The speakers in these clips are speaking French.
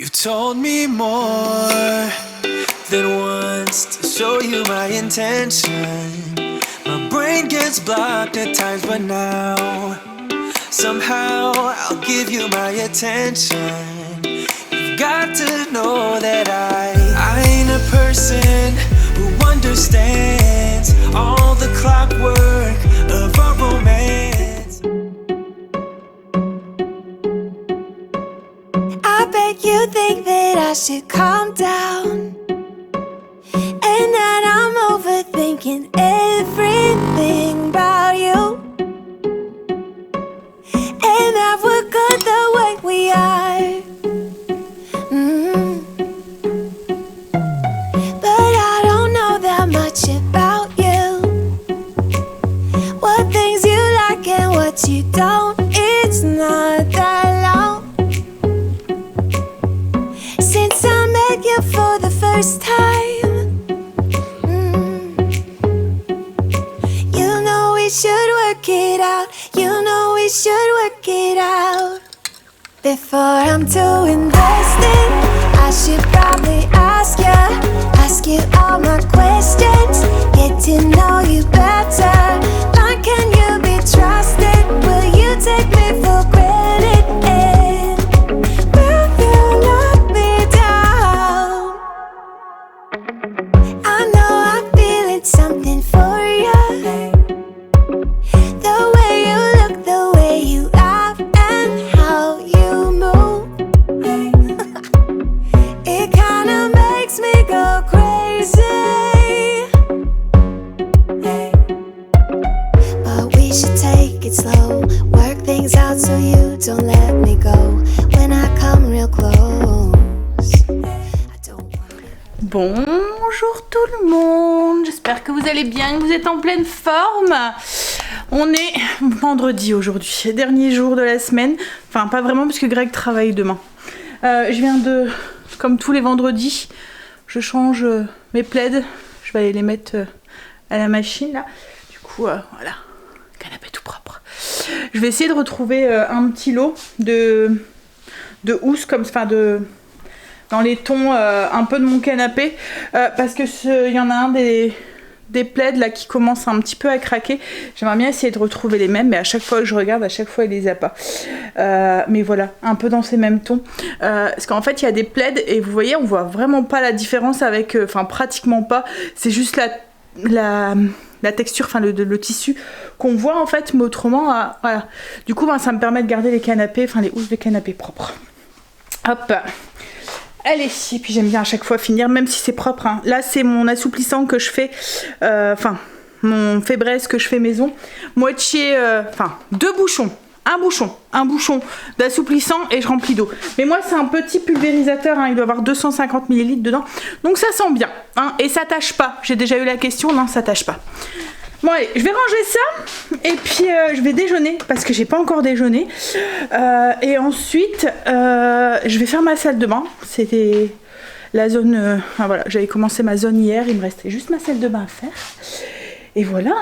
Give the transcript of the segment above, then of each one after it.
You've told me more than once to show you my intention. My brain gets blocked at times, but now somehow I'll give you my attention. You've got to know that I ain't a person who understands all the clockwork of our romance. I bet you think that I should calm down, and that I'm overthinking everything about you, and that we're good the way we are. But I don't know that much about you, what things you like and what you don't. It's not that long since I met you for the first time. You know we should work it out. You know we should work it out. Before I'm too invested, I should probably ask you all my questions, get to know you better. Like, can you be trusted? Will you take me for granted? And will you let me down? I know I'm feeling something for you. The way you look, the way you laugh, and how you move. It kinda makes me go crazy. But we should take it slow, work things out so you don't let me go when I come real close. I don't wanna... Bonjour tout le monde, j'espère que vous allez bien, que vous êtes en pleine forme. On est vendredi aujourd'hui, dernier jour de la semaine. Enfin pas vraiment parce que Greg travaille demain. Je viens de, comme tous les vendredis, je change mes plaids. Je vais aller les mettre à la machine là. Du coup voilà, canapé tout propre. Je vais essayer de retrouver un petit lot de housse comme ça, dans les tons un peu de mon canapé, parce que il y en a un des plaids là qui commence un petit peu à craquer. J'aimerais bien essayer de retrouver les mêmes, mais à chaque fois que je regarde, à chaque fois il les a pas. Mais voilà, un peu dans ces mêmes tons. Parce qu'en fait il y a des plaids et vous voyez, on voit vraiment pas la différence avec, enfin pratiquement pas. C'est juste la texture, enfin le tissu qu'on voit en fait, mais autrement, voilà. Du coup, ça me permet de garder les canapés, enfin les housses de canapé propres. Hop. Allez, et puis j'aime bien à chaque fois finir, même si c'est propre, hein. Là c'est mon assouplissant que je fais, mon fébreze que je fais maison, moitié, deux bouchons, un bouchon d'assouplissant et je remplis d'eau. Mais moi c'est un petit pulvérisateur, hein, il doit avoir 250 ml dedans, donc ça sent bien, hein, et ça tâche pas. J'ai déjà eu la question, non ça tâche pas. Bon allez, je vais ranger ça et puis je vais déjeuner parce que j'ai pas encore déjeuné, et ensuite je vais faire ma salle de bain. C'était la zone, voilà, j'avais commencé ma zone hier, il me restait juste ma salle de bain à faire et voilà,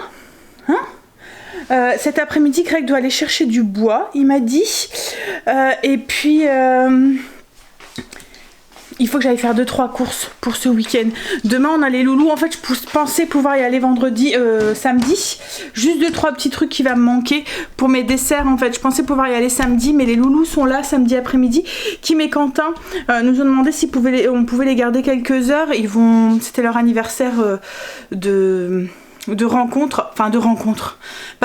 hein. Cet après-midi Greg doit aller chercher du bois, il m'a dit, et puis il faut que j'aille faire 2-3 courses pour ce week-end. Demain on a les loulous. En fait je pensais pouvoir y aller samedi. Juste 2-3 petits trucs qui va me manquer pour mes desserts. En fait je pensais pouvoir y aller samedi, mais les loulous sont là samedi après-midi. Kim et Quentin nous ont demandé si on pouvait les garder quelques heures. C'était leur anniversaire de rencontre, pas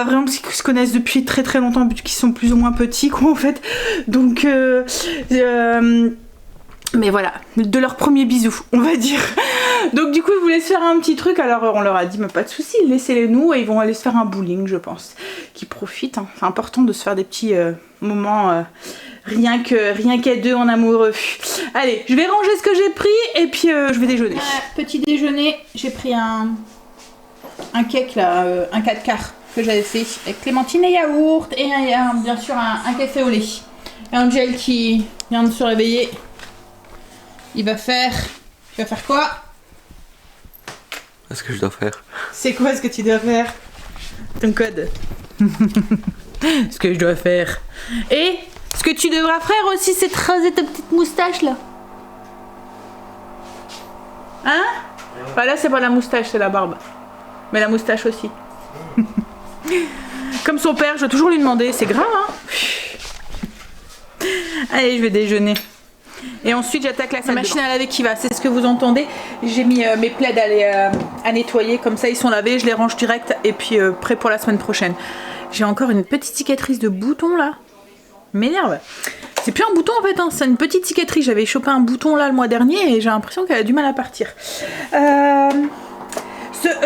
vraiment parce qu'ils se connaissent depuis très très longtemps, puisqu'ils sont plus ou moins petits quoi en fait. Donc mais voilà, de leur premier bisou, on va dire. Donc du coup, ils voulaient se faire un petit truc. Alors on leur a dit, mais pas de souci, laissez-les nous et ils vont aller se faire un bowling, je pense. Qu'ils profitent, hein. C'est important de se faire des petits moments rien qu'à deux en amoureux. Allez, je vais ranger ce que j'ai pris et puis je vais déjeuner. Petit déjeuner, j'ai pris un cake là, un 4 quarts que j'avais fait avec clémentine et yaourt et bien sûr un café au lait. Et un gel qui vient de se réveiller. Il va faire quoi? Qu'est-ce que je dois faire? C'est quoi ce que tu dois faire? Ton code. Ce que je dois faire. Et ce que tu devras faire aussi, c'est tracer ta petite moustache là. Hein? Bah là c'est pas la moustache, c'est la barbe. Mais la moustache aussi. Comme son père, je dois toujours lui demander, c'est grave hein. Allez, je vais déjeuner. Et ensuite j'attaque la machine à laver qui va, c'est ce que vous entendez. J'ai mis mes plaids à nettoyer, comme ça ils sont lavés, je les range direct et puis prêt pour la semaine prochaine. J'ai encore une petite cicatrice de bouton là. M'énerve. C'est plus un bouton en fait, hein. C'est une petite cicatrice. J'avais chopé un bouton là le mois dernier et j'ai l'impression qu'elle a du mal à partir.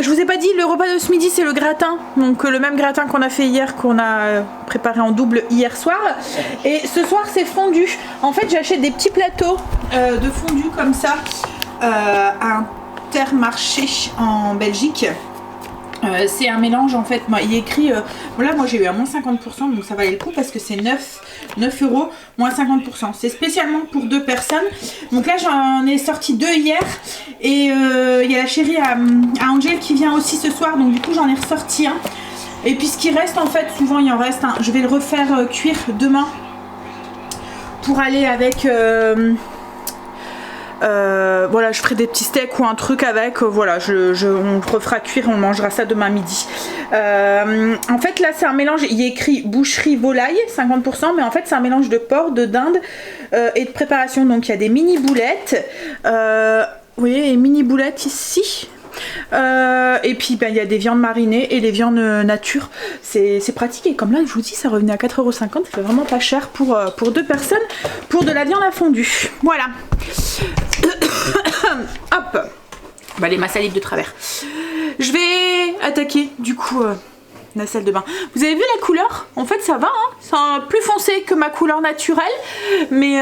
Je vous ai pas dit, le repas de ce midi c'est le gratin. Donc le même gratin qu'on a fait hier, qu'on a préparé en double hier soir. Et ce soir c'est fondu. En fait j'achète des petits plateaux de fondu comme ça à Intermarché en Belgique. C'est un mélange en fait, il est écrit, là moi j'ai eu à moins 50% donc ça valait le coup parce que c'est 9 € moins 50%. C'est spécialement pour 2 personnes. Donc là j'en ai sorti 2 hier et il y a la chérie à Angel qui vient aussi ce soir donc du coup j'en ai ressorti un. Et puis ce qui reste en fait, souvent il en reste un, je vais le refaire cuire demain pour aller avec... voilà, je ferai des petits steaks ou un truc avec, voilà, on le refera cuire et on mangera ça demain midi. En fait là c'est un mélange, il est écrit boucherie volaille 50%, mais en fait c'est un mélange de porc, de dinde et de préparation. Donc il y a des mini boulettes, vous voyez les mini boulettes ici. Et puis ben, il y a des viandes marinées et les viandes nature. C'est pratique et comme là je vous dis ça revenait à 4,50 €, ça fait vraiment pas cher pour 2 personnes pour de la viande à fondue. Voilà. Hop, bah les ma salive de travers. Je vais attaquer du coup la salle de bain. Vous avez vu la couleur? En fait ça va, hein, c'est plus foncé que ma couleur naturelle, mais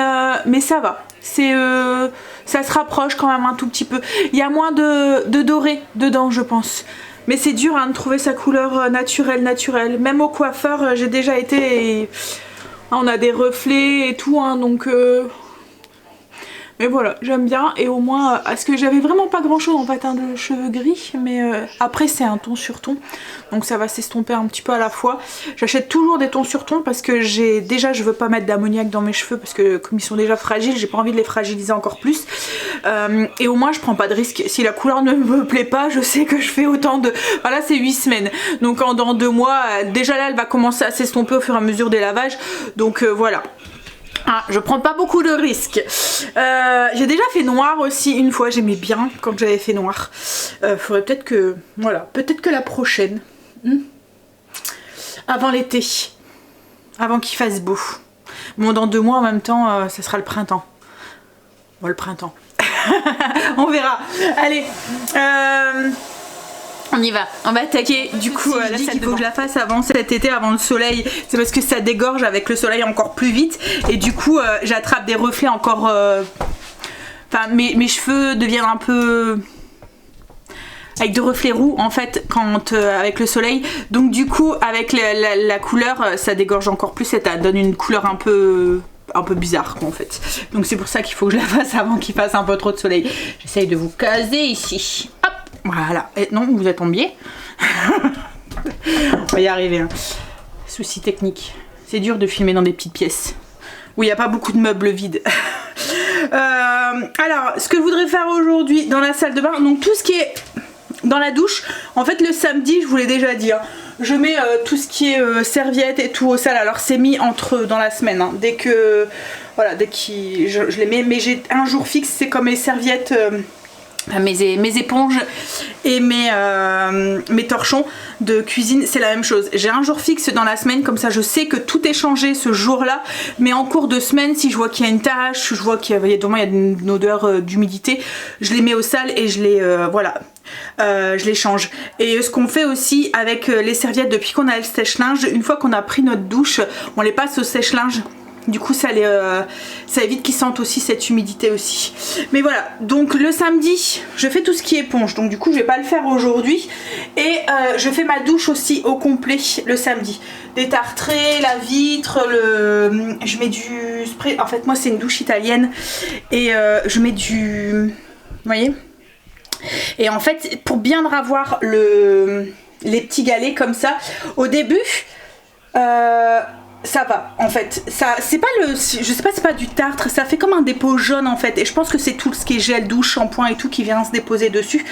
ça va. Ça se rapproche quand même un tout petit peu. Il y a moins de doré dedans je pense. Mais c'est dur hein, de trouver sa couleur naturelle. Même au coiffeur j'ai déjà été et on a des reflets et tout hein, donc... Mais voilà, j'aime bien et au moins, parce que j'avais vraiment pas grand chose en fait hein, de cheveux gris, mais après c'est un ton sur ton, donc ça va s'estomper un petit peu à la fois. J'achète toujours des tons sur ton parce que je veux pas mettre d'ammoniac dans mes cheveux parce que comme ils sont déjà fragiles, j'ai pas envie de les fragiliser encore plus. Et au moins je prends pas de risque, si la couleur ne me plaît pas, je sais que je fais autant de... Voilà, c'est 8 semaines, donc dans 2 mois, déjà là elle va commencer à s'estomper au fur et à mesure des lavages, donc voilà. Ah, je prends pas beaucoup de risques. J'ai déjà fait noir aussi une fois, j'aimais bien quand j'avais fait noir. Faudrait peut-être que... Voilà, peut-être que la prochaine. Avant l'été. Avant qu'il fasse beau. Bon, dans 2 mois en même temps, ça sera le printemps. Bon, le printemps. On verra. Allez, on y va, on va attaquer du coup la salle. Il faut que je la fasse avant cet été, avant le soleil. C'est parce que ça dégorge avec le soleil encore plus vite. Et du coup j'attrape des reflets encore... Enfin mes cheveux deviennent un peu... avec de reflets roux en fait quand avec le soleil. Donc du coup avec la couleur ça dégorge encore plus et ça donne une couleur un peu bizarre quoi, en fait. Donc c'est pour ça qu'il faut que je la fasse avant qu'il fasse un peu trop de soleil. J'essaye de vous caser ici. Hop, voilà. Et non, vous êtes en biais. On va y arriver. Hein. Souci technique. C'est dur de filmer dans des petites pièces où il n'y a pas beaucoup de meubles vides. Alors, ce que je voudrais faire aujourd'hui dans la salle de bain, donc tout ce qui est dans la douche, en fait le samedi, je vous l'ai déjà dit, hein, je mets tout ce qui est serviettes et tout au sale. Alors c'est mis dans la semaine, hein, dès que voilà, je les mets, mais j'ai un jour fixe, c'est comme mes serviettes, mes éponges et mes torchons de cuisine, c'est la même chose. J'ai un jour fixe dans la semaine, comme ça je sais que tout est changé ce jour-là, mais en cours de semaine, si je vois qu'il y a une tache, je vois qu'il y a une odeur d'humidité, je les mets au sale et je les voilà. Je les change. Et ce qu'on fait aussi avec les serviettes depuis qu'on a le sèche-linge, une fois qu'on a pris notre douche, on les passe au sèche-linge. Du coup ça évite qu'ils sentent aussi cette humidité aussi. Mais voilà, donc le samedi je fais tout ce qui est éponge, donc du coup je vais pas le faire aujourd'hui. Et je fais ma douche aussi au complet le samedi. Détartrer la vitre, je mets du spray. En fait moi c'est une douche italienne et je mets du... Vous voyez? Et en fait pour bien ravoir les petits galets comme ça, au début ça va en fait, ça c'est pas le, je sais pas, c'est pas du tartre, ça fait comme un dépôt jaune en fait, et je pense que c'est tout ce qui est gel douche, shampoing et tout qui vient se déposer dessus.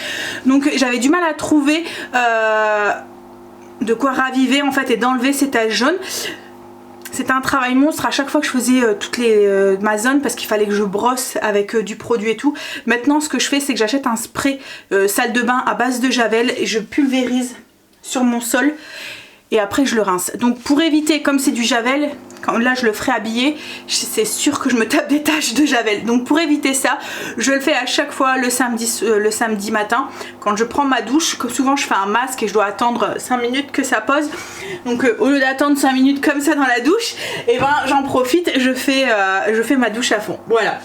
Donc j'avais du mal à trouver de quoi raviver en fait et d'enlever ces taches jaunes. C'était un travail monstre à chaque fois que je faisais ma zone, parce qu'il fallait que je brosse avec du produit et tout. Maintenant ce que je fais, c'est que j'achète un spray salle de bain à base de javel et je pulvérise sur mon sol. Et après je le rince. Donc pour éviter, comme c'est du javel, quand là je le ferai habiller, c'est sûr que je me tape des taches de javel. Donc pour éviter ça, je le fais à chaque fois le samedi matin. Quand je prends ma douche, comme souvent je fais un masque et je dois attendre 5 minutes que ça pose. Donc au lieu d'attendre 5 minutes comme ça dans la douche, et ben j'en profite, je fais ma douche à fond. Voilà.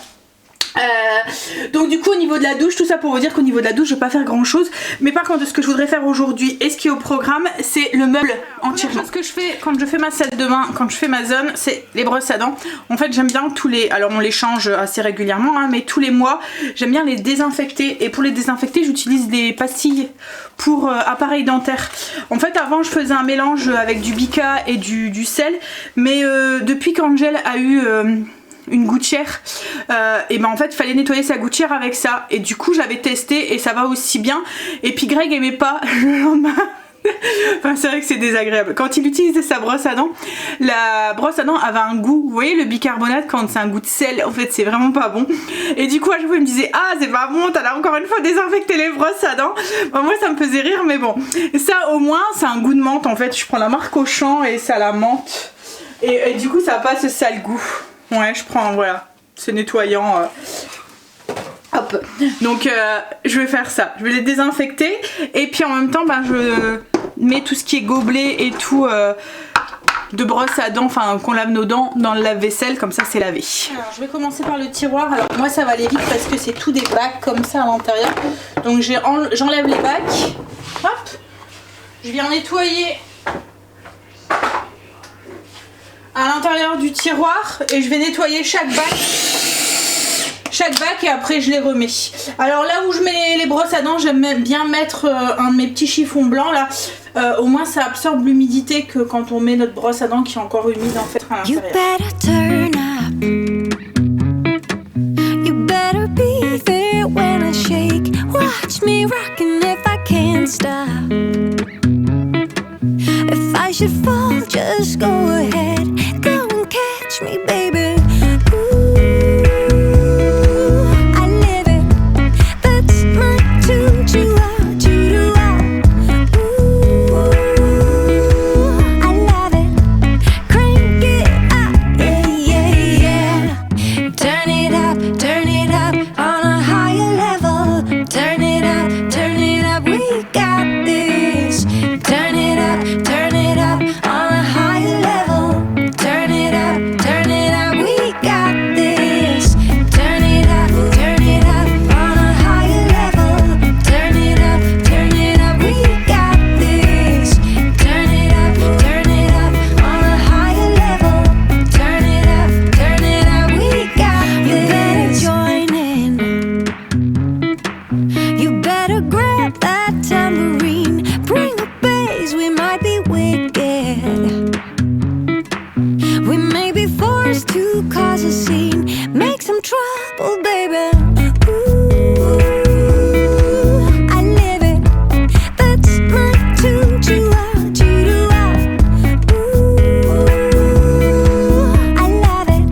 Donc du coup au niveau de la douche, tout ça pour vous dire qu'au niveau de la douche je vais pas faire grand chose, mais par contre ce que je voudrais faire aujourd'hui et ce qui est au programme, c'est le meuble entièrement. Ce que je fais quand je fais ma salle de bain, quand je fais ma zone, c'est les brosses à dents. En fait j'aime bien alors on les change assez régulièrement hein, mais tous les mois j'aime bien les désinfecter, et pour les désinfecter j'utilise des pastilles pour appareil dentaire. En fait avant je faisais un mélange avec du bica et du sel, mais depuis qu'Angel a eu une gouttière, et ben en fait il fallait nettoyer sa gouttière avec ça, et du coup j'avais testé et ça va aussi bien. Et puis Greg aimait pas le lendemain. Enfin c'est vrai que c'est désagréable quand il utilisait sa brosse à dents. La brosse à dents avait un goût, vous voyez le bicarbonate quand c'est un goût de sel, en fait c'est vraiment pas bon. Et du coup à chaque fois il me disait ah c'est pas bon, t'as encore une fois désinfecté les brosses à dents. Bon, moi ça me faisait rire, mais bon, ça au moins c'est un goût de menthe en fait. Je prends la marque Auchan et ça la menthe, et du coup ça a pas ce sale goût. Ouais, je prends, voilà, c'est nettoyant. Hop. Donc je vais faire ça, je vais les désinfecter, et puis en même temps ben, je mets tout ce qui est gobelet et tout de brosse à dents, enfin qu'on lave nos dents dans le lave-vaisselle, comme ça c'est lavé. Alors je vais commencer par le tiroir. Alors moi ça va aller vite parce que c'est tout des bacs comme ça à l'intérieur. Donc j'enlève les bacs, hop, je viens nettoyer à l'intérieur du tiroir et je vais nettoyer chaque bac et après je les remets. Alors là où je mets les brosses à dents, j'aime bien mettre un de mes petits chiffons blancs là, au moins ça absorbe l'humidité que quand on met notre brosse à dents qui est encore humide en fait à l'intérieur. I should fall, just go ahead, go and catch me, baby. Ooh, I live it, that's my tune, choo-ah. Ooh, I love it, crank it up, yeah. Turn it up on a higher level. Turn it up, we got this. Turn it up on a higher level. Turn it up, we got this. Turn it up on a higher level. Turn it up, we got this. Turn it up on a higher level. Turn it up, we got this. You better join in. You better grab that tambourine. Bring the bass, we might be wicked. We may be forced to cause a scene, make some trouble, baby. Ooh, I live it, that's my tune, choo-ah. Ooh, I love it,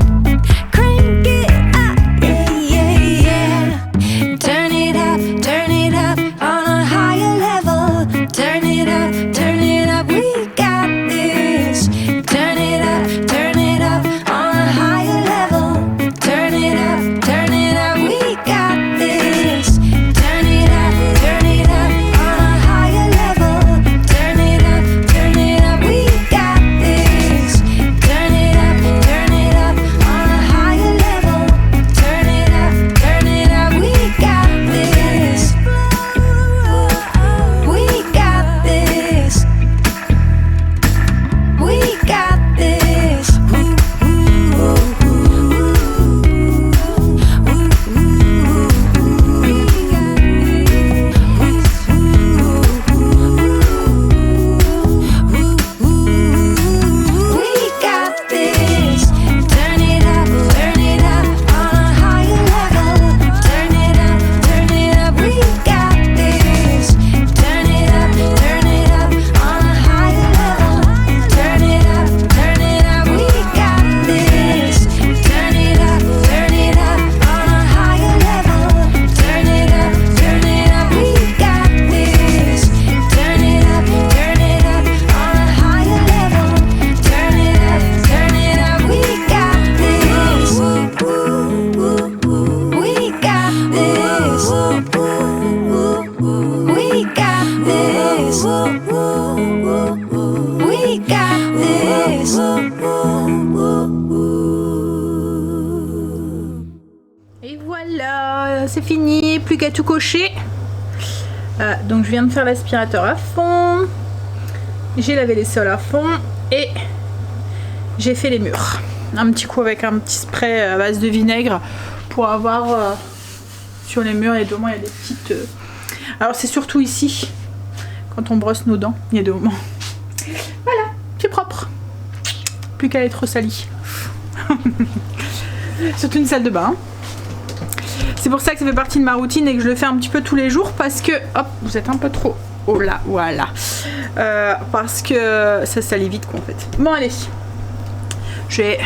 crank it up, yeah. Turn it up on a higher level. Turn it up, we got this. Turn it up on a higher level. Turn it up, we Voilà, c'est fini, plus qu'à tout cocher. Donc je viens de faire l'aspirateur à fond. J'ai lavé les sols à fond et j'ai fait les murs. Un petit coup avec un petit spray à base de vinaigre pour avoir sur les murs, et deux moments il y a des petites... Alors c'est surtout ici, quand on brosse nos dents, il y a deux moments. Voilà, c'est propre. Plus qu'à être salie. Surtout une salle de bain. C'est pour ça que ça fait partie de ma routine et que je le fais un petit peu tous les jours parce que... Hop, vous êtes un peu trop... Oh là, voilà. Parce que ça salit vite quoi en fait. Bon allez. Je vais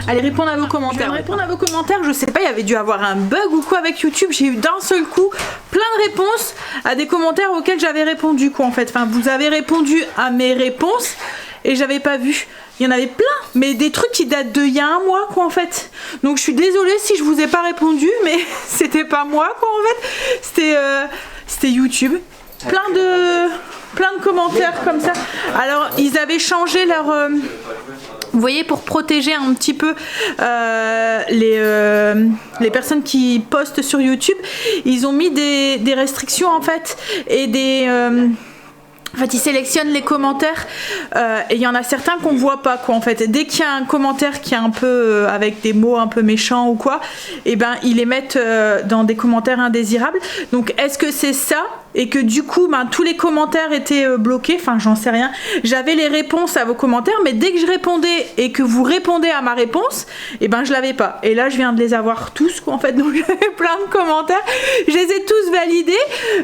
aller répondre à vos commentaires. Je sais pas, il y avait dû avoir un bug ou quoi avec YouTube. J'ai eu d'un seul coup plein de réponses à des commentaires auxquels j'avais répondu quoi en fait. Enfin, vous avez répondu à mes réponses et j'avais pas vu. Il y en avait plein, mais des trucs qui datent d'il y a un mois quoi en fait. Donc je suis désolée si je vous ai pas répondu, mais c'était pas moi quoi en fait. C'était YouTube. Plein de commentaires comme ça. Alors ils avaient changé leur... vous voyez, pour protéger un petit peu les personnes qui postent sur YouTube, ils ont mis des restrictions en fait et des... En fait, ils sélectionnent les commentaires et il y en a certains qu'on voit pas quoi en fait. Dès qu'il y a un commentaire qui est un peu avec des mots un peu méchants ou quoi, et ben ils les mettent dans des commentaires indésirables. Donc est-ce que c'est ça et que du coup tous les commentaires étaient bloqués? Enfin j'en sais rien. J'avais les réponses à vos commentaires, mais dès que je répondais et que vous répondez à ma réponse, et ben je l'avais pas. Et là je viens de les avoir tous quoi en fait. Donc j'avais plein de commentaires. Je les ai tous validés,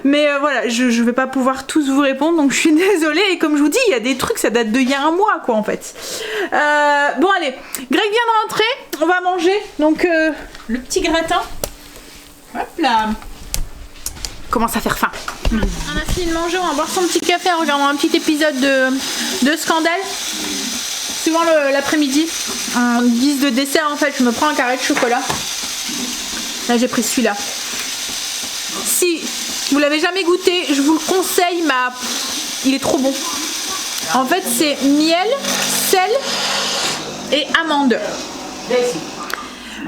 mais voilà, je vais pas pouvoir tous vous répondre. Donc je suis désolée, et comme je vous dis, il y a des trucs, ça date d'il y a un mois quoi en fait. Bon allez, Greg vient de rentrer, on va manger donc le petit gratin. Hop là. Commence à faire faim. On a fini de manger, on va boire son petit café en regardant un petit épisode de Scandale. Souvent l'après-midi, en guise de dessert en fait, je me prends un carré de chocolat. Là j'ai pris celui-là. Si vous l'avez jamais goûté, je vous le conseille, il est trop bon. En fait c'est miel, sel et amande.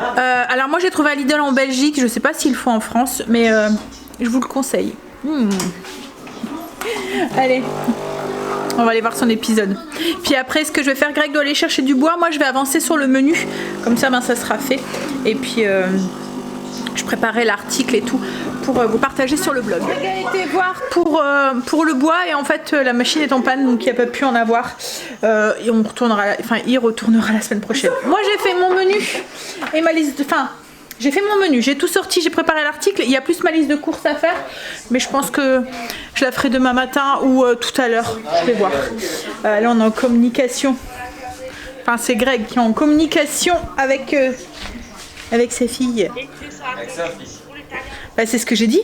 Alors moi j'ai trouvé à Lidl en Belgique, je sais pas s'ils le font en France, mais je vous le conseille. Allez, on va aller voir son épisode. Puis après, ce que je vais faire, Greg doit aller chercher du bois. Moi, je vais avancer sur le menu. Comme ça, ça sera fait. Et puis, je préparerai l'article et tout pour vous partager sur le blog. Greg a été voir pour le bois et en fait, la machine est en panne, donc il n'y a pas pu en avoir. Et il retournera la semaine prochaine. Moi, j'ai fait mon menu et ma liste de... J'ai fait mon menu, j'ai tout sorti, j'ai préparé l'article. Il y a plus ma liste de courses à faire, mais je pense que je la ferai demain matin ou tout à l'heure. Je vais voir. Là, on est en communication. Enfin, c'est Greg qui est en communication avec sa fille. Avec sa fille. Bah, c'est ce que j'ai dit.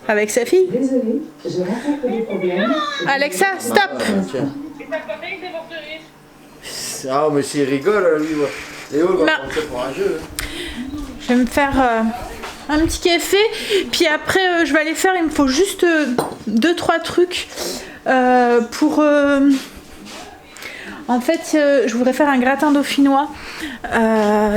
Avec sa fille. Désolée, je rencontre des problèmes. Alexa, stop. Ah, mais s'il rigole, lui, Léo, il va Non. prendre ça pour un jeu. Je vais me faire un petit café, puis après je vais aller faire, il me faut juste 2-3 trucs pour... En fait, je voudrais faire un gratin dauphinois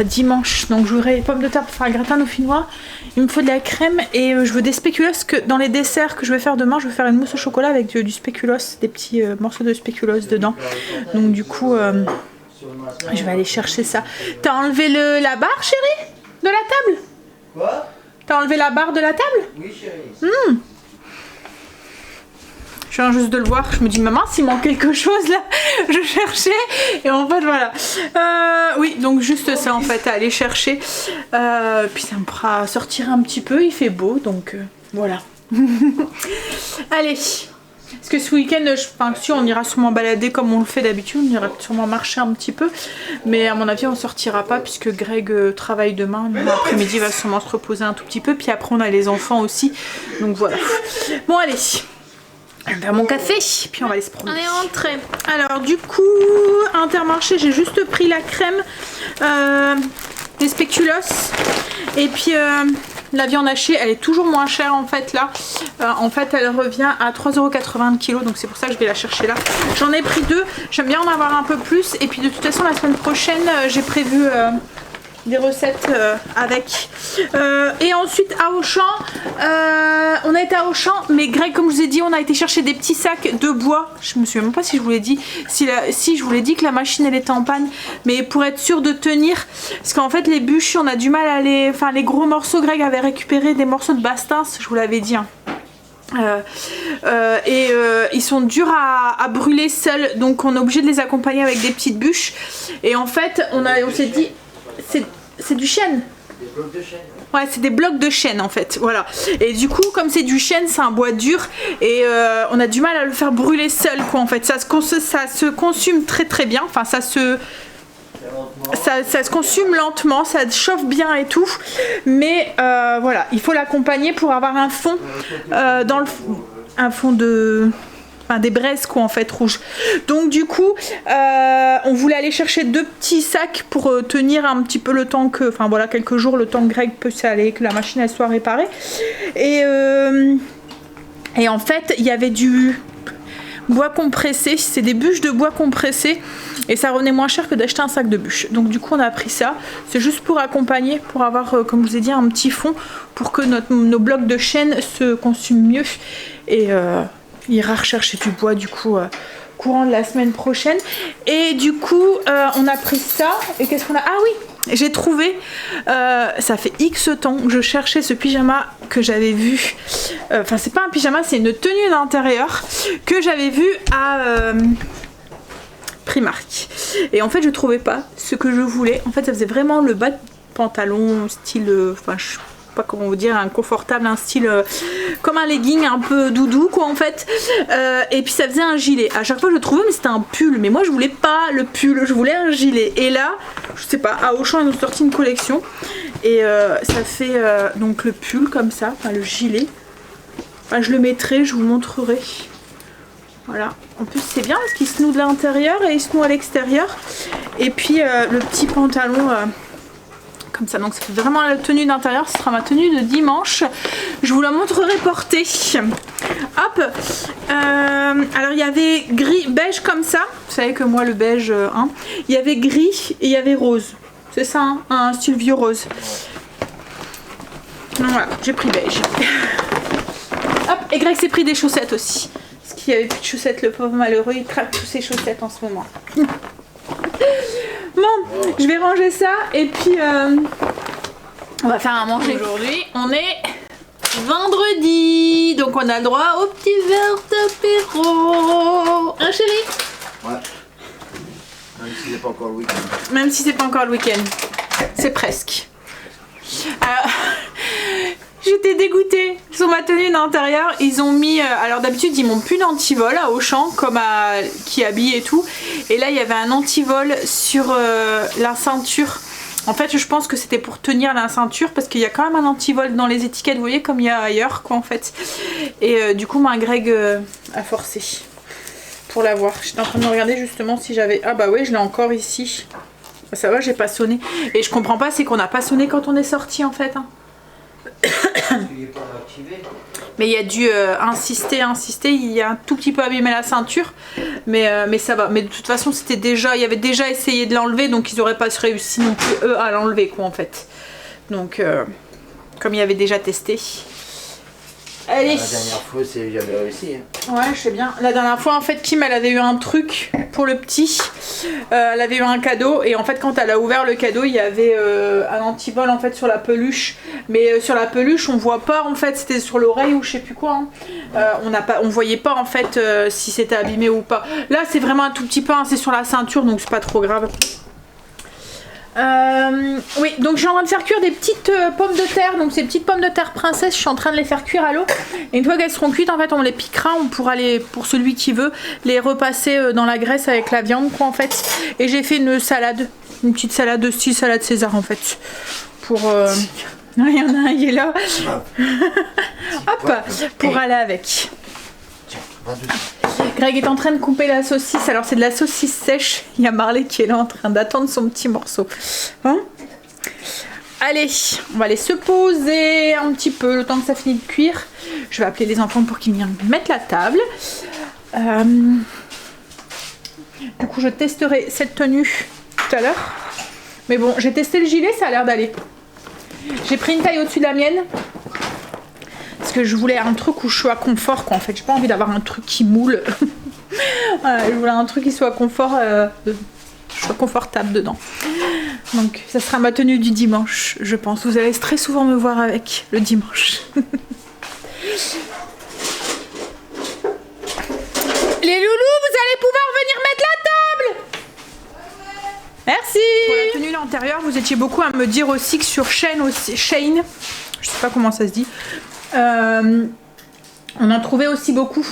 dimanche, donc je voudrais pommes de terre pour faire un gratin dauphinois. Il me faut de la crème et je veux des spéculoos, que dans les desserts que je vais faire demain, je vais faire une mousse au chocolat avec du spéculoos, des petits morceaux de spéculoos dedans. Donc du coup, je vais aller chercher ça. T'as enlevé la barre, chérie ? De la table? Quoi? T'as enlevé la barre de la table? Oui, chérie. Je viens juste de le voir, je me dis maman s'il manque quelque chose là, je cherchais et en fait voilà. Oui, donc juste ça en fait à aller chercher. Puis ça me fera sortir un petit peu, il fait beau donc voilà. Allez. Parce que ce week-end, si on ira sûrement balader comme on le fait d'habitude, on ira sûrement marcher un petit peu. Mais à mon avis, on sortira pas puisque Greg travaille demain. L'après-midi, il va sûrement se reposer un tout petit peu. Puis après, on a les enfants aussi. Donc voilà. Bon, allez. Je vais faire mon café, puis on va aller se promener. On est rentré. Alors du coup, Intermarché, j'ai juste pris la crème, des spéculoos. Et puis... la viande hachée, elle est toujours moins chère en fait là. En fait, elle revient à 3,80€ le kilo, donc c'est pour ça que je vais la chercher là. J'en ai pris 2, j'aime bien en avoir un peu plus. Et puis de toute façon, la semaine prochaine, j'ai prévu des recettes avec. Et ensuite à Auchan, on a été à Auchan, mais Greg, comme je vous ai dit, on a été chercher des petits sacs de bois. Je me souviens même pas si je vous l'ai dit. Si je vous l'ai dit que la machine elle était en panne, mais pour être sûr de tenir, parce qu'en fait les bûches, on a du mal à les, enfin les gros morceaux. Greg avait récupéré des morceaux de bastins, je vous l'avais dit. Hein. Ils sont durs à brûler seuls, donc on est obligé de les accompagner avec des petites bûches. Et en fait, on s'est dit, c'est du chêne. Des blocs de chêne. Ouais, c'est des blocs de chêne en fait, voilà. Et du coup, comme c'est du chêne, c'est un bois dur et on a du mal à le faire brûler seul, quoi. En fait, ça se consume très très bien. Enfin, ça se consume lentement, ça chauffe bien et tout, mais voilà, il faut l'accompagner pour avoir un fond un fond de... Enfin, des braises quoi en fait rouges. Donc du coup on voulait aller chercher 2 petits sacs pour tenir un petit peu le temps que, enfin voilà, quelques jours, le temps que Greg puisse aller, que la machine elle soit réparée. Et en fait il y avait du bois compressé, c'est des bûches de bois compressé et ça revenait moins cher que d'acheter un sac de bûches. Donc du coup on a pris ça, c'est juste pour accompagner, pour avoir comme je vous ai dit un petit fond pour que nos blocs de chêne se consument mieux et il ira rechercher du bois du coup courant de la semaine prochaine. Et du coup on a pris ça et qu'est-ce qu'on a, ah oui, j'ai trouvé, ça fait X temps que je cherchais ce pyjama que j'avais vu, enfin c'est pas un pyjama, c'est une tenue d'intérieur que j'avais vu à Primark. Et en fait je trouvais pas ce que je voulais. En fait ça faisait vraiment le bas de pantalon style, enfin je sais pas comment vous dire, un confortable, un style comme un legging un peu doudou quoi en fait, et puis ça faisait un gilet. À chaque fois je le trouvais mais c'était un pull, mais moi je voulais pas le pull, je voulais un gilet. Et là je sais pas, à Auchan ils ont sorti une collection et ça fait donc le pull comme ça, enfin le gilet, enfin je le mettrai, je vous montrerai. Voilà, en plus c'est bien parce qu'il se noue de l'intérieur et il se noue à l'extérieur. Et puis le petit pantalon comme ça, donc ça fait vraiment la tenue d'intérieur. Ce sera ma tenue de dimanche, je vous la montrerai portée. Hop, alors il y avait gris, beige comme ça, vous savez que moi le beige hein. Il y avait gris et il y avait rose, c'est ça hein, un style vieux rose. Donc voilà, j'ai pris beige. Hop, et Greg s'est pris des chaussettes aussi, parce qu'il n'y avait plus de chaussettes, le pauvre malheureux, il traque tous ses chaussettes en ce moment. Bon, je vais ranger ça et puis on va faire à manger. Aujourd'hui, on est vendredi, donc on a le droit au petit verre d'apéro. Hein chérie? Ouais. Même si c'est pas encore le week-end. Même si c'est pas encore le week-end. C'est presque. J'étais dégoûtée sur ma tenue d'intérieur. Ils ont mis, alors d'habitude ils m'ont plus d'antivol à Auchan comme à qui habille et tout. Et là il y avait un antivol sur la ceinture. En fait je pense que c'était pour tenir la ceinture parce qu'il y a quand même un antivol dans les étiquettes, vous voyez, comme il y a ailleurs quoi en fait. Et du coup ma Greg a forcé pour l'avoir. J'étais en train de regarder justement si j'avais, ah bah oui je l'ai encore ici. Ça va, j'ai pas sonné. Et je comprends pas, c'est qu'on n'a pas sonné quand on est sorti en fait hein. Mais il a dû insister, il a un tout petit peu abîmé la ceinture, mais ça va. Mais de toute façon c'était déjà, il y avait déjà essayé de l'enlever, donc ils n'auraient pas réussi non plus eux à l'enlever quoi en fait. Donc comme il avait déjà testé. Allez. La dernière fois j'avais réussi hein. Ouais je sais bien. La dernière fois en fait Kim elle avait eu un truc pour le petit, elle avait eu un cadeau et en fait quand elle a ouvert le cadeau il y avait un antivol en fait sur la peluche, mais sur la peluche on voit pas en fait, c'était sur l'oreille ou je sais plus quoi hein. On voyait pas en fait si c'était abîmé ou pas. Là c'est vraiment un tout petit peu hein, c'est sur la ceinture donc c'est pas trop grave. Oui, donc je suis en train de faire cuire des petites pommes de terre, donc ces petites pommes de terre princesse, je suis en train de les faire cuire à l'eau. Et une fois qu'elles seront cuites, en fait, on les piquera, on pourra les, pour celui qui veut, les repasser dans la graisse avec la viande, quoi, en fait. Et j'ai fait une salade, une petite salade de style salade César, en fait, pour. Il y en a un, il est là. Hop, pour aller avec. Greg est en train de couper la saucisse, alors c'est de la saucisse sèche. Il y a Marley qui est là en train d'attendre son petit morceau. Hein? Allez, on va aller se poser un petit peu le temps que ça finit de cuire. Je vais appeler les enfants pour qu'ils viennent mettre la table. Du coup je testerai cette tenue tout à l'heure. Mais bon, j'ai testé le gilet, ça a l'air d'aller. J'ai pris une taille au-dessus de la mienne. Parce que je voulais un truc où je sois confort, quoi. En fait, j'ai pas envie d'avoir un truc qui moule. Voilà, je voulais un truc qui soit confort, je sois confortable dedans. Donc, ça sera ma tenue du dimanche, je pense. Vous allez très souvent me voir avec le dimanche. Les loulous, vous allez pouvoir venir mettre la table. Merci. Pour la tenue l'intérieur, vous étiez beaucoup à me dire aussi que sur Shein, je sais pas comment ça se dit, on en trouvait aussi beaucoup.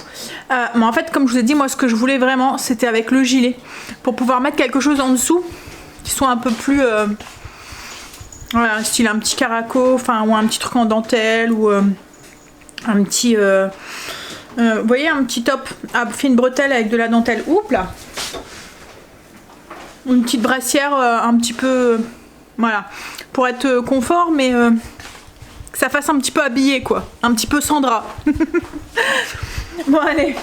Mais en fait, comme je vous ai dit, moi ce que je voulais vraiment, c'était avec le gilet. Pour pouvoir mettre quelque chose en dessous qui soit un peu plus... voilà, style un petit caraco, enfin, ou un petit truc en dentelle, ou un petit... vous voyez, un petit top à fine bretelle avec de la dentelle. Oups là. Une petite brassière un petit peu... voilà. Pour être confort, mais... que ça fasse un petit peu habillé, quoi. Un petit peu sans drap. Bon, allez.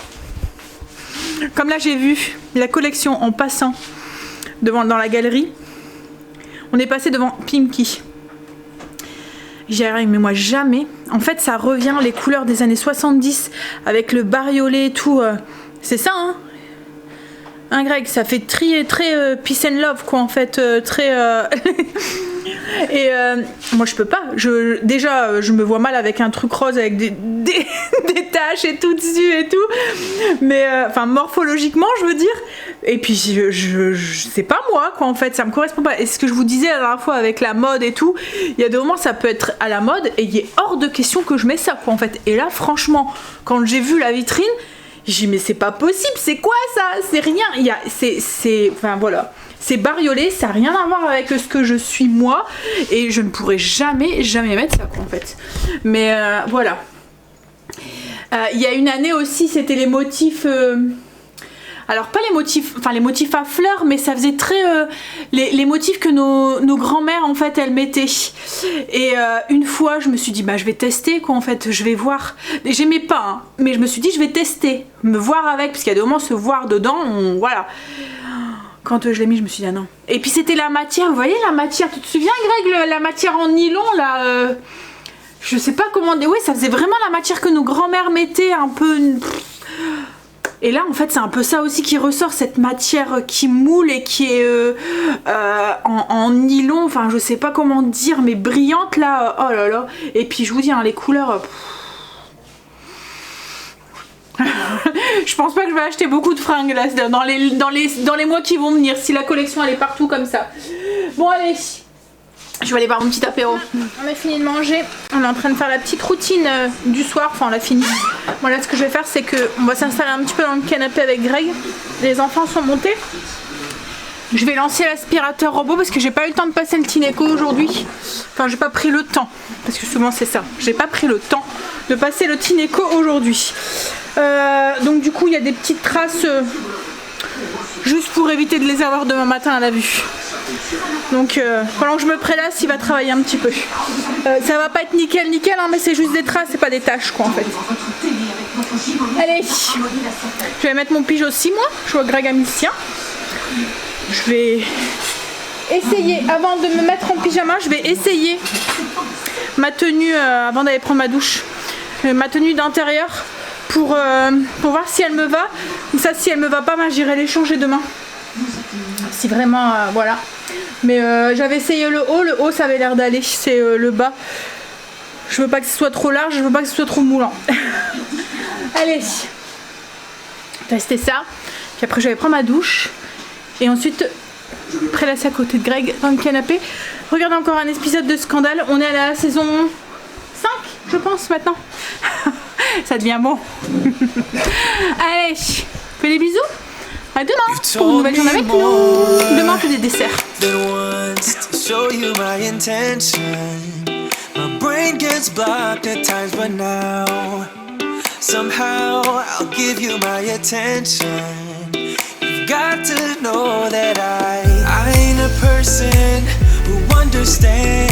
Comme là, j'ai vu la collection en passant dans la galerie. On est passé devant Pimki. J'ai rien, mais moi jamais. En fait, ça revient, les couleurs des années 70 avec le bariolé et tout. C'est ça, hein? Hein, Greg, ça fait très peace and love, quoi, en fait. Très... Et moi je peux pas, déjà je me vois mal avec un truc rose avec des taches et tout dessus et tout, mais enfin morphologiquement je veux dire, et puis je sais pas moi quoi en fait, ça me correspond pas. Et ce que je vous disais la dernière fois avec la mode et tout, il y a des moments ça peut être à la mode et il est hors de question que je mets ça quoi en fait. Et là franchement quand j'ai vu la vitrine, j'ai dit mais c'est pas possible, c'est quoi ça, c'est rien, enfin voilà. C'est bariolé, ça n'a rien à voir avec ce que je suis moi. Et je ne pourrais jamais mettre ça quoi en fait. Mais voilà. Il y a une année aussi, c'était les motifs... alors pas les motifs, enfin les motifs à fleurs, mais ça faisait très... les motifs que nos grands-mères en fait elles mettaient. Et une fois je me suis dit bah je vais tester quoi en fait, je vais voir. Et j'aimais pas hein, mais je me suis dit je vais tester, me voir avec, parce qu'il y a des moments se voir dedans, voilà. Quand je l'ai mis, je me suis dit ah non. Et puis c'était la matière, vous voyez la matière, tu te souviens Greg, la matière en nylon là, je sais pas comment dire, oui ça faisait vraiment la matière que nos grands-mères mettaient, un peu... Et là en fait c'est un peu ça aussi qui ressort, cette matière qui moule et qui est en nylon, enfin je sais pas comment dire, mais brillante là, oh là là. Et puis je vous dis hein, les couleurs... je pense pas que je vais acheter beaucoup de fringues là dans les mois qui vont venir, si la collection elle est partout comme ça. Bon allez, je vais aller voir mon petit apéro. On a fini de manger, on est en train de faire la petite routine du soir, enfin on l'a fini. Bon là ce que je vais faire c'est que on va s'installer un petit peu dans le canapé avec Greg. Les enfants sont montés. Je vais lancer l'aspirateur robot parce que j'ai pas eu le temps de passer le Tineco aujourd'hui. Enfin j'ai pas pris le temps, parce que souvent c'est ça, j'ai pas pris le temps de passer le Tineco aujourd'hui. Donc du coup il y a des petites traces juste pour éviter de les avoir demain matin à la vue. Donc pendant que je me prélasse il va travailler un petit peu. Ça va pas être nickel hein, mais c'est juste des traces, c'est pas des taches quoi en fait. Allez, je vais mettre mon pyjama aussi moi, je vois Greg a mis le sien. Je vais essayer, avant de me mettre en pyjama, je vais essayer ma tenue avant d'aller prendre ma douche, ma tenue d'intérieur pour voir si elle me va. Comme ça, si elle me va pas, ben, j'irai les changer demain. Si vraiment, voilà. Mais j'avais essayé le haut ça avait l'air d'aller, c'est le bas. Je veux pas que ce soit trop large, je veux pas que ce soit trop moulant. Allez, tester ça. Puis après, je vais prendre ma douche. Et ensuite, prélasser à côté de Greg dans le canapé. Regardez encore un épisode de Scandale. On est à la saison 5, je pense, maintenant. Ça devient bon. Allez, fais des bisous. À demain pour une nouvelle journée avec nous. Demain, on fait des desserts. My brain gets blocked at times, but now somehow I'll give you my attention. You've got to know that I ain't a person who understands